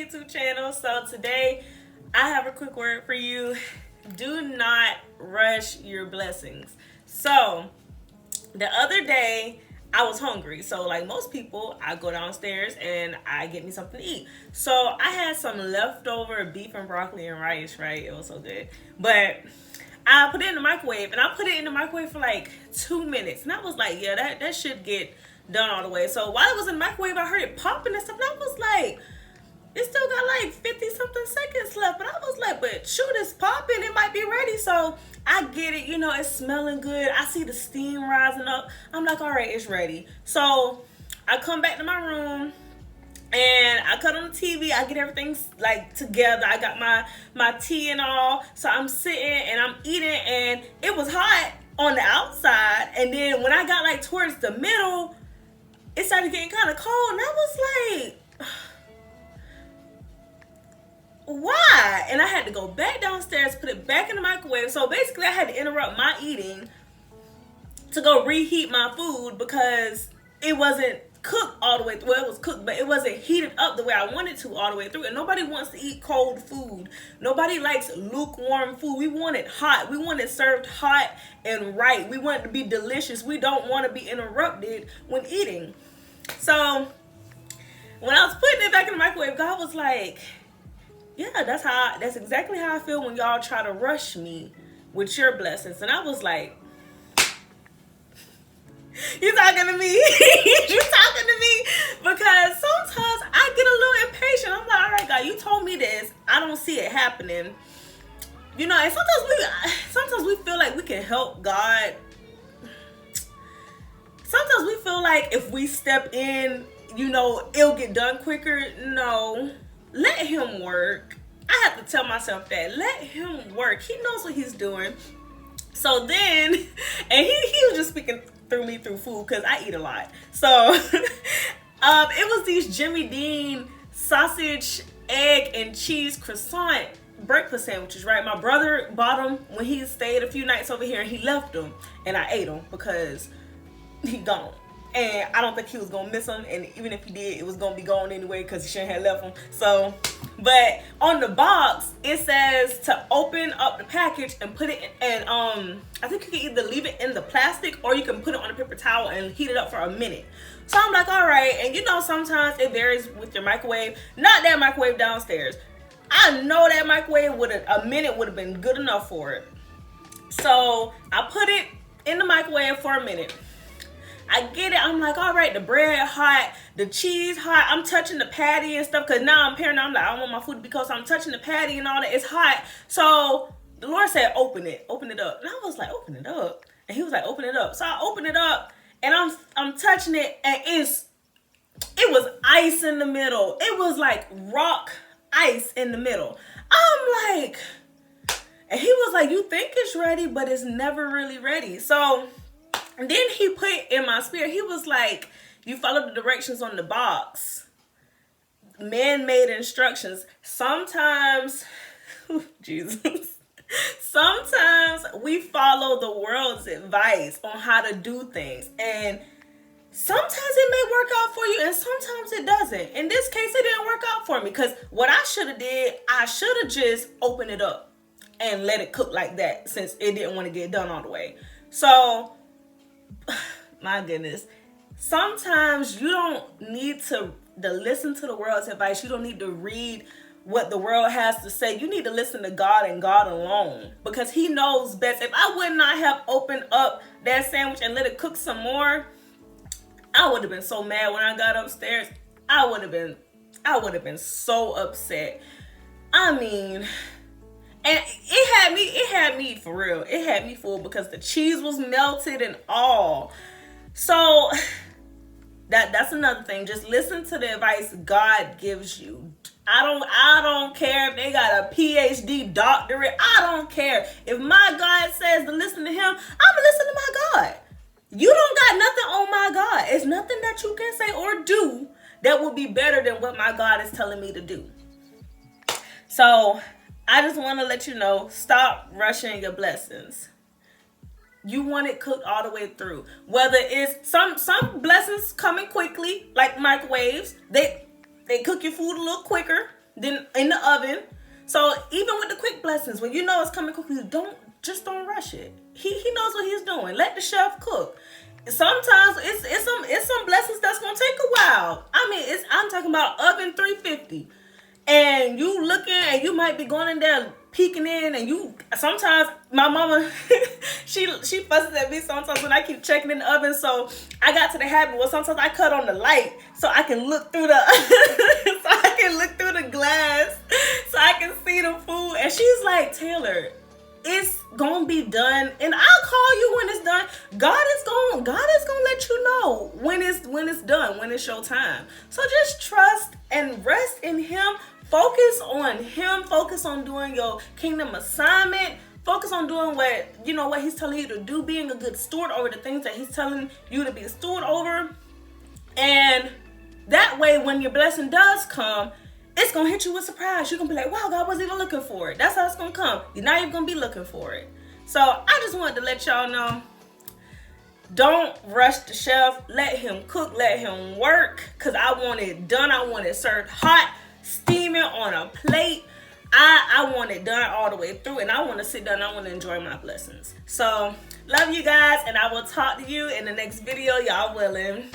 YouTube channel. So today I have a quick word for you. Do not rush your blessings. So the other day I was hungry. So like most people, I go downstairs and I get me something to eat. So I had some leftover beef and broccoli and rice, right? It was so good. But I put it in the microwave, and I put it in the microwave for like 2 minutes. And I was like, yeah, that should get done all the way. So while it was in the microwave, I heard it popping and stuff. And I was like, it still got like 50 something seconds left. But I was like, but shoot, it's popping. It might be ready. So I get it. You know, it's smelling good. I see the steam rising up. I'm like, all right, it's ready. So I come back to my room. And I cut on the TV. I get everything like together. I got my tea and all. So I'm sitting and I'm eating, and it was hot on the outside. And then when I got like towards the middle, it started getting kind of cold. And I was like, why? And I had to go back downstairs, put it back in the microwave. So basically I had to interrupt my eating to go reheat my food because it wasn't cooked all the way through. Well, it was cooked, but it wasn't heated up the way I wanted to all the way through. And nobody wants to eat cold food. Nobody likes lukewarm food. We want it hot. We want it served hot and right. We want it to be delicious. We don't want to be interrupted when eating. So when I was putting it back in the microwave, God was like, yeah, that's exactly how I feel when y'all try to rush me with your blessings. And I was like, you talking to me? You talking to me? Because sometimes I get a little impatient. I'm like, all right, God, you told me this. I don't see it happening. You know, and sometimes we feel like we can help God. Sometimes we feel like if we step in, you know, it'll get done quicker. No, let him work. I have to tell myself that. Let him work. He knows what he's doing. So then, and he was just speaking through me through food because I eat a lot. So it was these Jimmy Dean sausage, egg, and cheese croissant breakfast sandwiches, right? My brother bought them when he stayed a few nights over here, and he left them, and I ate them because he gone. And I don't think he was gonna miss them, and even if he did, it was gonna be gone anyway because he shouldn't have left them. So, but on the box it says to open up the package and put it in, I think you can either leave it in the plastic or you can put it on a paper towel and heat it up for a minute. So I'm like, all right. And you know, sometimes it varies with your microwave. Not that microwave downstairs. I know that microwave a minute would have been good enough for it. So I put it in the microwave for a minute. I get it. I'm like, all right, the bread hot, the cheese hot. I'm touching the patty and stuff because now I'm paranoid. I'm like, I don't want my food to be cold, so I'm touching the patty and all that. It's hot. So the Lord said, open it up. And I was like, open it up. And he was like, open it up. So I open it up and I'm touching it, and it was ice in the middle. It was like rock ice in the middle. I'm like, and he was like, you think it's ready, but it's never really ready. So and then he put in my spirit, he was like, you follow the directions on the box. Man-made instructions. Sometimes, Jesus, sometimes we follow the world's advice on how to do things. And sometimes it may work out for you and sometimes it doesn't. In this case, it didn't work out for me because what I should have did, I should have just opened it up and let it cook like that since it didn't want to get done all the way. So my goodness, sometimes you don't need to listen to the world's advice. You don't need to read what the world has to say. You need to listen to God and God alone because he knows best. If I would not have opened up that sandwich and let it cook some more, I would have been so mad when I got upstairs. I would have been so upset. I mean, and it had me for real. It had me fooled because the cheese was melted and all. So that's another thing. Just listen to the advice God gives you. I don't care if they got a PhD doctorate. I don't care. If my God says to listen to him, I'm gonna listen to my God. You don't got nothing on my God. It's nothing that you can say or do that will be better than what my God is telling me to do. So I just want to let you know, stop rushing your blessings. You want it cooked all the way through. Whether it's some blessings coming quickly, like microwaves, they cook your food a little quicker. then in the oven. So even with the quick blessings, when you know it's coming quickly, don't rush it. He knows what he's doing. Let the chef cook. Sometimes it's some blessings that's gonna take a while. I mean, I'm talking about oven 350, and you looking, and you might be going in there peeking in, and you sometimes my mama she fusses at me sometimes when I keep checking in the oven. So I got to the habit where sometimes I cut on the light so I can look through the so I can look through the glass so I can see the food. And she's like, Taylor, it's gonna be done, and I'll call you when it's done. God is gonna let you know when it's done, when it's your time. So just trust and rest in Him. Focus on Him. Focus on doing your kingdom assignment. Focus on doing what He's telling you to do, being a good steward over the things that He's telling you to be a steward over. And that way, when your blessing does come, it's going to hit you with surprise. You're going to be like, wow, God wasn't even looking for it. That's how it's going to come. You're not even going to be looking for it. So I just wanted to let y'all know, don't rush the chef. Let him cook. Let him work. Because I want it done. I want it served hot, steaming on a plate. I want it done all the way through. And I want to sit down. I want to enjoy my blessings. So love you guys. And I will talk to you in the next video. Y'all willing.